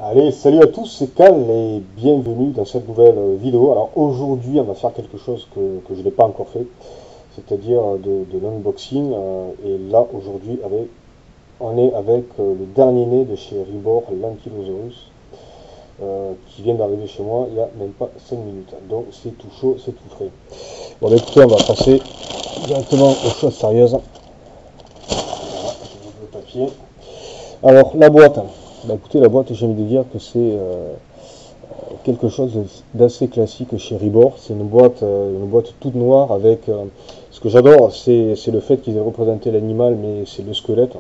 Allez, salut à tous, c'est Cal et bienvenue dans cette nouvelle vidéo. Alors aujourd'hui, on va faire quelque chose que je n'ai pas encore fait, c'est-à-dire de l'unboxing. Et là, aujourd'hui, on est avec le dernier né de chez Reebok, l'Ankylosaurus, qui vient d'arriver chez moi il n'y a même pas 5 minutes. Donc c'est tout chaud, c'est tout frais. Bon, bah, écoutez, on va passer directement aux choses sérieuses. Voilà, je vous le papier. Alors, la boîte. Bah, écoutez, la boîte, j'ai envie de dire que c'est quelque chose d'assez classique chez Reebok. C'est une boîte toute noire avec. Ce que j'adore, c'est le fait qu'ils aient représenté l'animal, mais c'est le squelette.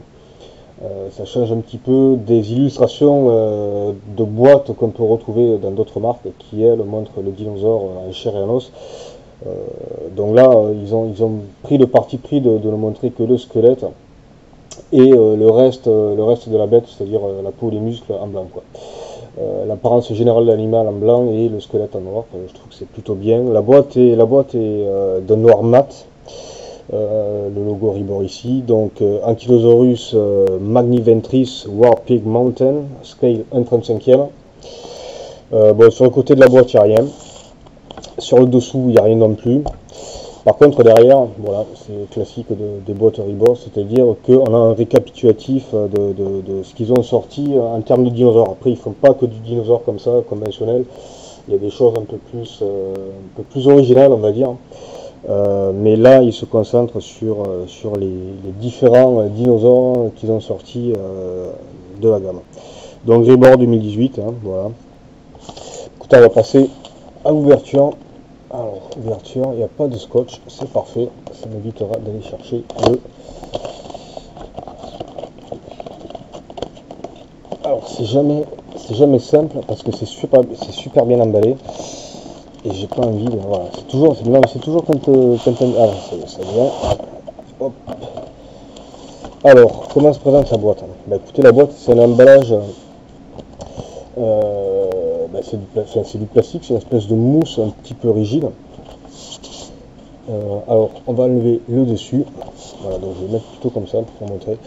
Ça change un petit peu des illustrations de boîtes qu'on peut retrouver dans d'autres marques qui, elles, montrent le dinosaure en chair et en os. Donc là, ils ont pris le parti pris de ne montrer que le squelette et le reste de la bête, c'est-à-dire la peau et les muscles en blanc, quoi. L'apparence générale de l'animal en blanc et le squelette en noir, je trouve que c'est plutôt bien. La boîte est d'un noir mat, le logo Reebok ici. Donc Ankylosaurus magniventris Warpig Mountain, scale 1/35e. Bon, sur le côté de la boîte, il n'y a rien. Sur le dessous, il n'y a rien non plus. Par contre, derrière, voilà, c'est classique des boîtes Reebok, c'est-à-dire qu'on a un récapitulatif de ce qu'ils ont sorti en termes de dinosaures. Après, ils ne font pas que du dinosaure comme ça, conventionnel. Il y a des choses un peu plus originales, on va dire. Mais là, ils se concentrent sur les différents dinosaures qu'ils ont sortis de la gamme. Donc, Reebok 2018, hein, voilà. Écoutez, on va passer à l'ouverture. Alors, ouverture, il n'y a pas de scotch, c'est parfait, ça m'évitera d'aller chercher le... Alors, c'est jamais simple parce que c'est super bien emballé et j'ai pas envie de... Voilà, c'est toujours quand ah, ça vient. Hop. Alors, comment se présente la boîte? Bah, écoutez, la boîte, c'est un emballage... c'est du plastique, c'est une espèce de mousse un petit peu rigide. Alors, on va enlever le dessus. Voilà, donc je vais mettre plutôt comme ça pour vous montrer.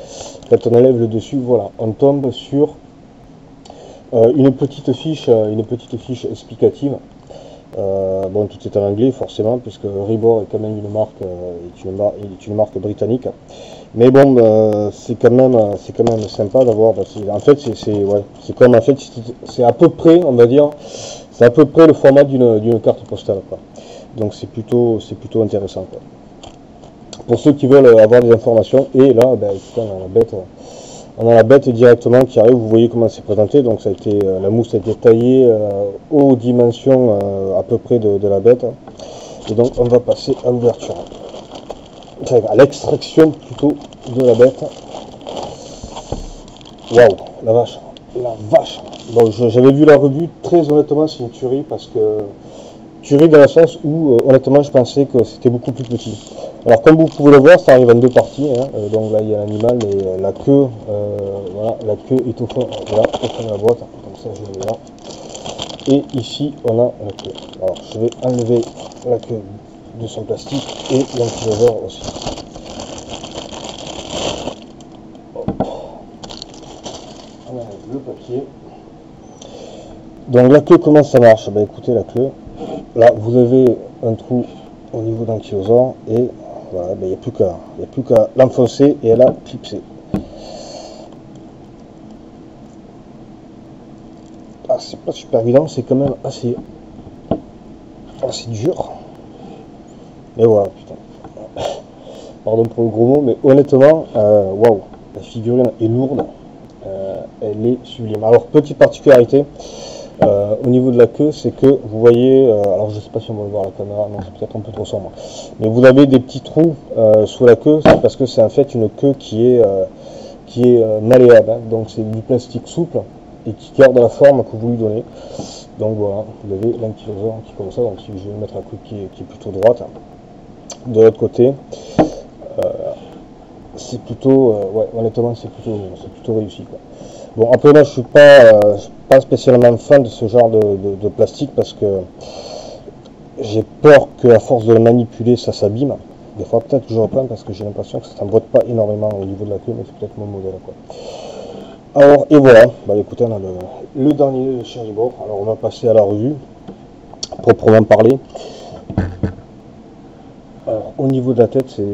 Quand on enlève le dessus, voilà, on tombe sur une petite fiche explicative. Bon, tout est en anglais forcément, puisque Reebok est quand même une marque britannique. Mais bon, c'est quand même sympa d'avoir. En fait, c'est à peu près, on va dire, c'est à peu près le format d'une carte postale, quoi. Donc c'est plutôt intéressant, quoi. Pour ceux qui veulent avoir des informations, et là, ben, on a la bête directement qui arrive. Vous voyez comment c'est présenté. Donc ça a été, la mousse a été taillée aux dimensions à peu près de la bête. Et donc on va passer à l'ouverture, à l'extraction plutôt de la bête. Waouh, la vache. Bon, j'avais vu la revue, très honnêtement c'est une tuerie, parce que tuerie dans le sens où honnêtement je pensais que c'était beaucoup plus petit. Alors comme vous pouvez le voir, ça arrive en deux parties, hein. Donc là il y a l'animal, mais la queue, voilà, la queue est au fond, voilà, au fond de la boîte, comme ça je vais là. Et ici on a la queue. Alors je vais enlever la queue de son plastique et l'ankylosaure aussi. On enlève le papier. Donc la queue, comment ça marche? Ben, écoutez, la queue, là vous avez un trou au niveau d'ankylosaure et voilà, ben, il n'y a plus qu'à l'enfoncer et elle a clipsé. Ah, c'est pas super évident, c'est quand même assez dur. Mais voilà, putain. Pardon pour le gros mot, mais honnêtement, waouh, la figurine est lourde, elle est sublime. Alors, petite particularité, au niveau de la queue, c'est que vous voyez, alors je sais pas si on va le voir à la caméra, non, c'est peut-être un peu trop sombre, mais vous avez des petits trous sous la queue, c'est parce que c'est en fait une queue qui est malléable, hein. Donc c'est du plastique souple et qui garde la forme que vous lui donnez. Donc voilà, vous avez l'ankylosaure qui est comme ça. Donc si je vais mettre la queue qui est plutôt droite, de l'autre côté, c'est plutôt, ouais, honnêtement c'est plutôt réussi, quoi. Bon, après moi je suis pas spécialement fan de ce genre de plastique, parce que j'ai peur qu'à force de le manipuler ça s'abîme. Des fois peut-être que je reprends, parce que j'ai l'impression que ça s'emboîte pas énormément au niveau de la queue, mais c'est peut-être mon modèle, quoi. Alors, et voilà, bah écoutez, on a le dernier de chez Ribord. Alors, on va passer à la revue, proprement parler. Alors, au niveau de la tête, c'est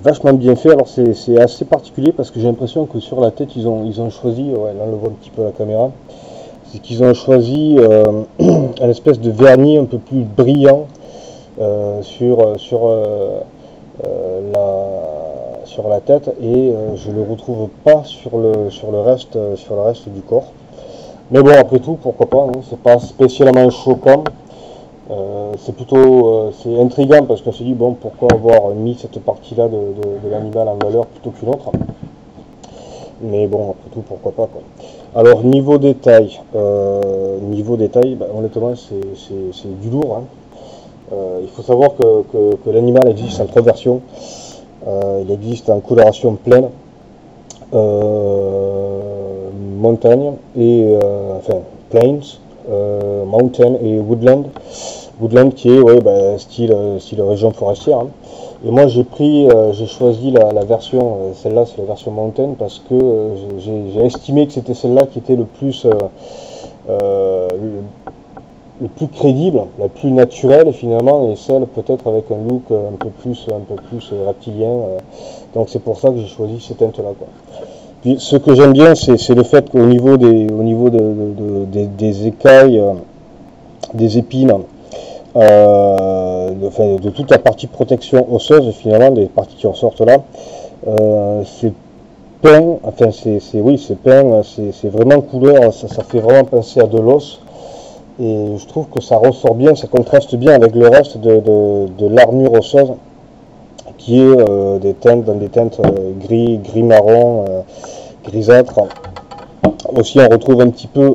vachement bien fait. Alors, c'est assez particulier parce que j'ai l'impression que sur la tête, ils ont choisi, ouais, là on le voit un petit peu à la caméra, c'est qu'ils ont choisi un espèce de vernis un peu plus brillant sur la tête, et je le retrouve pas sur le reste du corps. Mais bon, après tout, pourquoi pas, hein, c'est pas spécialement choquant. C'est intriguant parce qu'on se dit bon, pourquoi avoir mis cette partie-là de l'animal en valeur plutôt qu'une autre. Mais bon, après tout, pourquoi pas, quoi. Alors niveau détail, bah, honnêtement c'est du lourd, hein. Il faut savoir que l'animal existe en trois versions. Il existe en coloration pleine, montagne et enfin plains, mountain et woodland. Woodland qui est, ouais, bah, style région forestière, hein. Et moi j'ai choisi la version, celle-là c'est la version mountain parce que j'ai estimé que c'était celle-là qui était le plus crédible, la plus naturelle finalement, et celle peut-être avec un look un peu plus reptilien. Donc c'est pour ça que j'ai choisi ces teintes-là, quoi. Puis ce que j'aime bien, c'est le fait qu'au niveau des écailles, des épines, de toute la partie protection osseuse, finalement, des parties qui ressortent là, c'est peint, enfin c'est peint, c'est vraiment couleur, ça fait vraiment penser à de l'os. Et je trouve que ça ressort bien, ça contraste bien avec le reste de l'armure osseuse, qui est dans des teintes gris marron, grisâtre. Aussi on retrouve un petit peu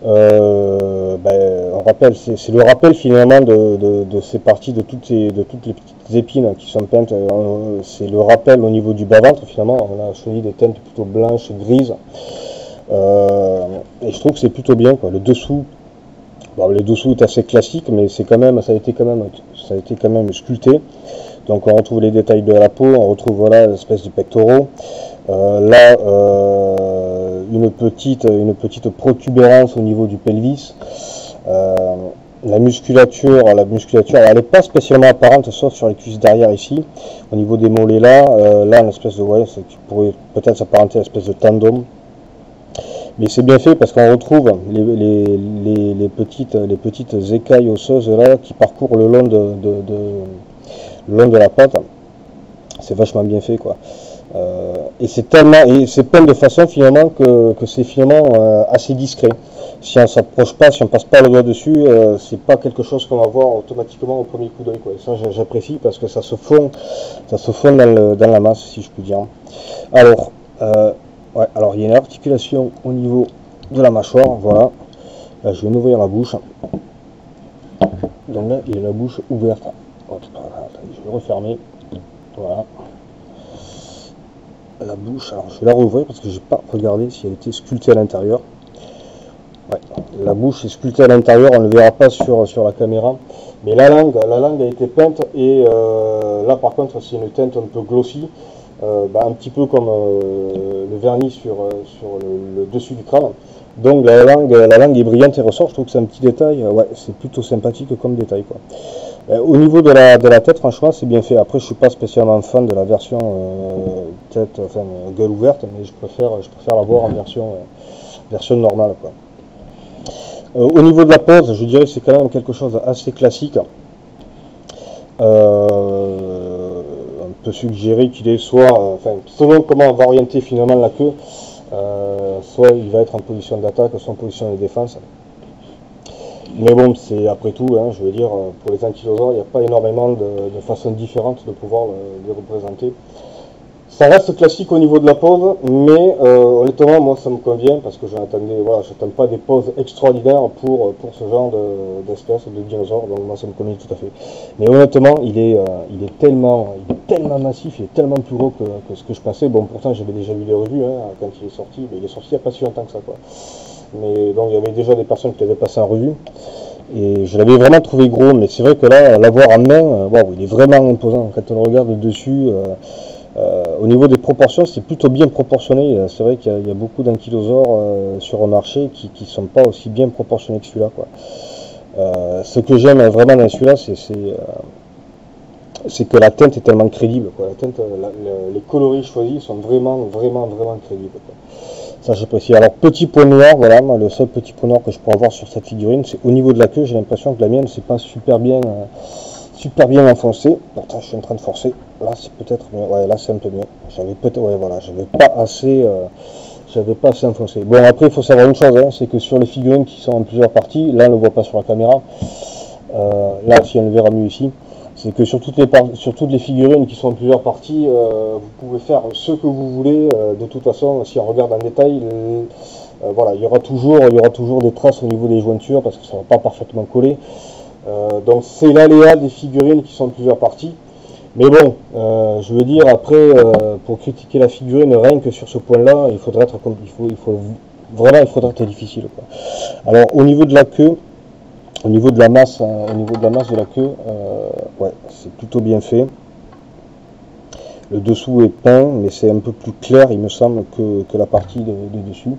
on rappelle, c'est le rappel finalement de ces parties, de toutes les petites épines qui sont peintes. C'est le rappel au niveau du bas-ventre finalement. On a choisi des teintes plutôt blanches, grises. Et je trouve que c'est plutôt bien, quoi. Le dessous est assez classique, mais ça a été quand même sculpté. Donc on retrouve les détails de la peau, on retrouve voilà l'espèce de pectoraux. Une petite protubérance au niveau du pelvis. La musculature, elle n'est pas spécialement apparente, sauf sur les cuisses derrière ici. Au niveau des mollets là, une espèce de, ouais, qui pourrait peut-être s'apparenter à une espèce de tendon. Mais c'est bien fait parce qu'on retrouve les petites écailles osseuses là qui parcourent le long de la patte. C'est vachement bien fait, quoi. Et c'est peint de façon finalement que c'est finalement assez discret. Si on s'approche pas, si on passe pas le doigt dessus, c'est pas quelque chose qu'on va voir automatiquement au premier coup d'œil, quoi. Et ça j'apprécie parce que ça se fond dans la masse, si je puis dire. Alors ouais, alors il y a une articulation au niveau de la mâchoire, voilà. Là je viens d'ouvrir la bouche. Donc là il a la bouche ouverte. Je vais refermer. Voilà. La bouche, alors je vais la rouvrir parce que j'ai pas regardé si elle était sculptée à l'intérieur. Ouais, la bouche est sculptée à l'intérieur, on ne le verra pas sur la caméra. Mais la langue a été peinte et là par contre c'est une teinte un peu glossy, un petit peu comme le vernis sur le dessus du crâne. Donc la langue est brillante et ressort. Je trouve que c'est un petit détail, ouais, c'est plutôt sympathique comme détail, quoi. Au niveau de la tête, franchement, c'est bien fait. Après, je suis pas spécialement fan de la version tête, enfin gueule ouverte, mais je préfère la voir en version normale, quoi. Au niveau de la pose, je dirais que c'est quand même quelque chose d'assez classique. On peut suggérer qu'il est soit, selon comment on va orienter finalement la queue, soit il va être en position d'attaque, soit en position de défense. Mais bon, c'est après tout, hein, je veux dire, pour les ankylosaures, il n'y a pas énormément de façons différentes de pouvoir les représenter. Ça reste classique au niveau de la pose, mais honnêtement, moi ça me convient parce que je n'attends pas des poses extraordinaires pour ce genre d'espèce de dinosaure, donc moi ça me convient tout à fait. Mais honnêtement, il est tellement massif, il est tellement plus gros que ce que je pensais. Bon, pourtant j'avais déjà vu les revues, hein, quand il est sorti, mais il est sorti il n'y a pas si longtemps que ça, quoi. Mais donc il y avait déjà des personnes qui l'avaient passé en revue et je l'avais vraiment trouvé gros, mais c'est vrai que là, l'avoir en main, il est vraiment imposant quand on le regarde dessus. Au niveau des proportions, c'est plutôt bien proportionné. C'est vrai qu'il y a beaucoup d'ankylosaures sur le marché qui ne sont pas aussi bien proportionnés que celui-là, quoi. Ce que j'aime vraiment dans celui-là, c'est que la teinte est tellement crédible, quoi. La teinte, les coloris choisis sont vraiment crédibles, quoi. Ça j'apprécie. Alors petit point noir, voilà, moi, le seul petit point noir que je pourrais avoir sur cette figurine, c'est au niveau de la queue. J'ai l'impression que la mienne c'est pas super bien enfoncé. Pourtant je suis en train de forcer. Là c'est peut-être mieux. Ouais, là c'est un peu mieux. J'avais peut-être, ouais, voilà, j'avais pas assez enfoncé. Bon, après il faut savoir une chose, hein, c'est que sur les figurines qui sont en plusieurs parties, là on ne le voit pas sur la caméra. Là aussi on le verra mieux ici. C'est que sur toutes les figurines qui sont en plusieurs parties, vous pouvez faire ce que vous voulez. De toute façon, si on regarde en détail, voilà, il y aura toujours des traces au niveau des jointures parce que ça ne va pas parfaitement coller. Donc c'est l'aléa des figurines qui sont en plusieurs parties. Mais bon, je veux dire, après, pour critiquer la figurine, rien que sur ce point-là, il faudrait être difficile, quoi. Alors au niveau de la queue, au niveau de la masse de la queue, ouais, c'est plutôt bien fait. Le dessous est peint, mais c'est un peu plus clair, il me semble, que la partie de dessus.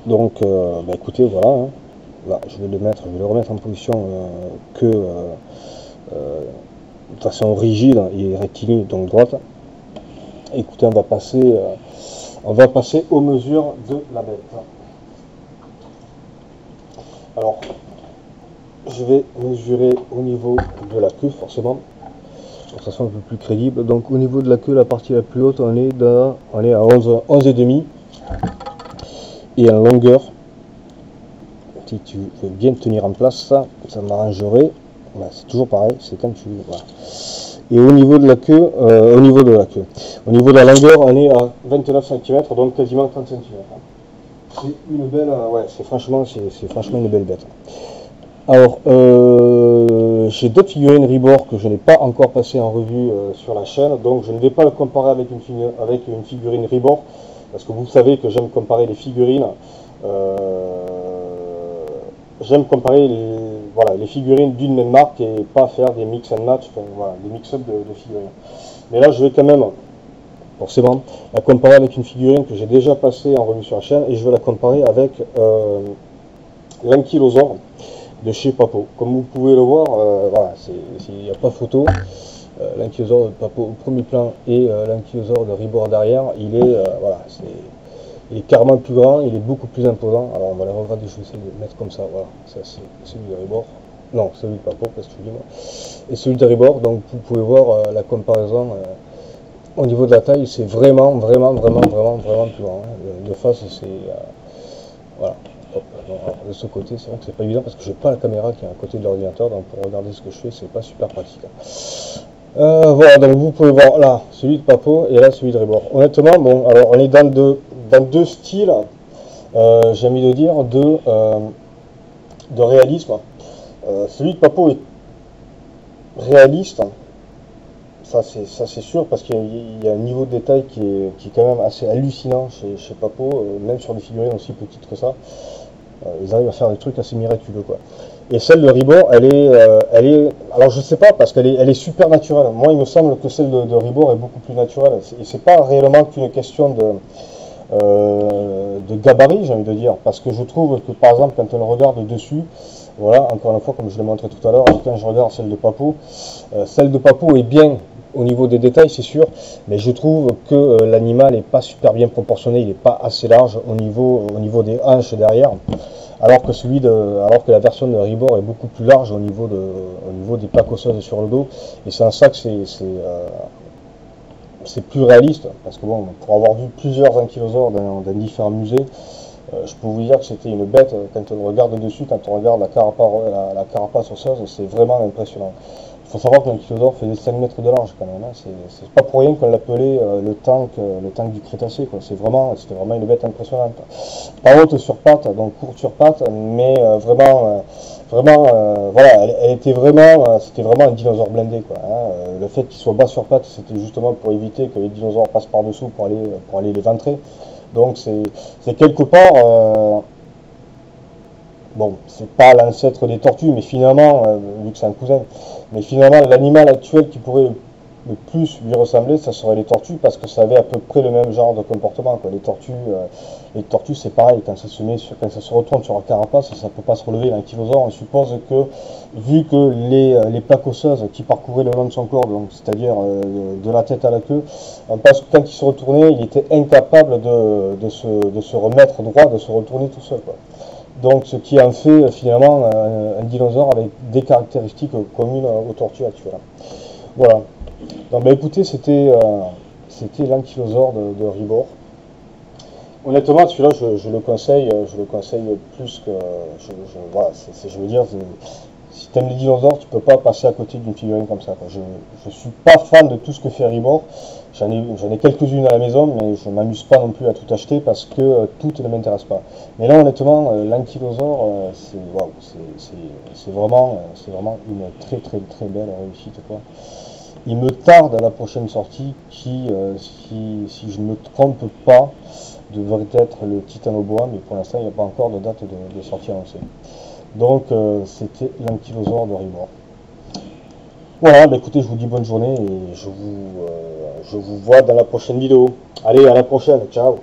Donc, bah, écoutez, voilà. Hein. Là, je vais le remettre en position de façon rigide et rectiligne, donc droite. Écoutez, on va passer aux mesures de la bête. Alors, je vais mesurer au niveau de la queue, forcément, pour que ça soit un peu plus crédible. Donc, au niveau de la queue, la partie la plus haute, on est à 11,5. Et en longueur, si tu veux bien tenir en place, ça m'arrangerait. Voilà, c'est toujours pareil, c'est quand tu... Voilà. Et au niveau de la queue, au niveau de la longueur, on est à 29 cm, donc quasiment 30 cm. C'est une belle, ouais, c'est franchement une belle bête. Alors, j'ai d'autres figurines Reborn que je n'ai pas encore passé en revue sur la chaîne, donc je ne vais pas le comparer avec une figurine Reborn, parce que vous savez que j'aime comparer les figurines, j'aime comparer les figurines d'une même marque et pas faire des mix and match, enfin, voilà, des mix-up de figurines. Mais là, je vais quand même, forcément, la comparer avec une figurine que j'ai déjà passée en revue sur la chaîne, et je vais la comparer avec l'Ankylosaur de chez Papo. Comme vous pouvez le voir, voilà, il n'y a pas photo. L'Ankylosaur de Papo au premier plan et l'Ankylosaur de Reborn derrière, il est carrément plus grand, il est beaucoup plus imposant. Alors on va le regarder, je vais essayer de le mettre comme ça. Voilà, ça c'est celui de Reborn. Non, celui de Papo, parce que je dis moi. Et celui de Reborn, donc vous pouvez voir la comparaison au niveau de la taille, c'est vraiment plus grand. De face, c'est voilà. Alors, de ce côté, c'est vrai que c'est pas évident parce que j'ai pas la caméra qui est à côté de l'ordinateur, donc pour regarder ce que je fais, c'est pas super pratique. Voilà, donc vous pouvez voir là celui de Papo et là celui de Reborn. Honnêtement, bon, alors on est dans deux styles, j'ai envie de dire, de réalisme. Celui de Papo est réaliste, ça c'est sûr, parce qu'il y a un niveau de détail qui est quand même assez hallucinant chez Papo, même sur des figurines aussi petites que ça. Ils arrivent à faire des trucs assez miraculeux, quoi. Et celle de Reborn, elle est, alors je sais pas, parce qu'elle est super naturelle. Moi, il me semble que celle de Reborn est beaucoup plus naturelle. Et c'est pas réellement qu'une question de gabarit, j'ai envie de dire, parce que je trouve que, par exemple, quand on le regarde dessus, voilà, encore une fois, comme je l'ai montré tout à l'heure, quand je regarde celle de Papo est bien au niveau des détails, c'est sûr, mais je trouve que l'animal n'est pas super bien proportionné, il n'est pas assez large au niveau des hanches derrière, alors que la version de Reborn est beaucoup plus large au niveau des plaques osseuses sur le dos, et c'est en ça que c'est plus réaliste, parce que bon, pour avoir vu plusieurs ankylosaures dans différents musées, je peux vous dire que c'était une bête, quand on regarde dessus, quand on regarde la carapace osseuse, c'est vraiment impressionnant. Il faut savoir que l'ankylosaure faisait 5 mètres de large quand même, hein. C'est pas pour rien qu'on l'appelait le tank du Crétacé, quoi. C'était vraiment une bête impressionnante. Pas haute sur pattes, donc courte sur pattes, mais voilà, c'était vraiment un dinosaure blindé, quoi, hein. Le fait qu'il soit bas sur pattes, c'était justement pour éviter que les dinosaures passent par dessous pour aller les ventrer. Donc c'est quelque part, bon, c'est pas l'ancêtre des tortues, mais finalement, vu que c'est un cousin, mais finalement l'animal actuel qui pourrait le plus lui ressemblait, ça serait les tortues, parce que ça avait à peu près le même genre de comportement, quoi. Les tortues c'est pareil, quand ça se retourne sur la carapace, ça ne peut pas se relever. L'ankylosaure, on suppose que, vu que les plaques osseuses qui parcouraient le long de son corps, donc c'est-à-dire de la tête à la queue, on pense que quand il se retournait, il était incapable de se remettre droit, de se retourner tout seul, quoi. Donc ce qui en fait finalement un dinosaure avec des caractéristiques communes aux tortues actuelles. Voilà. Donc bah écoutez, c'était l'ankylosaure de Ribor. Honnêtement, celui-là, je le conseille plus que, voilà, je veux dire, si tu aimes les dinosaures, tu peux pas passer à côté d'une figurine comme ça, quoi. Je suis pas fan de tout ce que fait Ribor. J'en ai quelques-unes à la maison, mais je m'amuse pas non plus à tout acheter parce que tout ne m'intéresse pas. Mais là, honnêtement, l'ankylosaure, c'est waouh, c'est vraiment une très très très belle réussite, quoi. Il me tarde la prochaine sortie qui, si je ne me trompe pas, devrait être le Titanoboa, mais pour l'instant il n'y a pas encore de date de sortie annoncée. Donc c'était l'ankylosaure de Ribor. Voilà, bah écoutez, je vous dis bonne journée et je vous vois dans la prochaine vidéo. Allez, à la prochaine, ciao!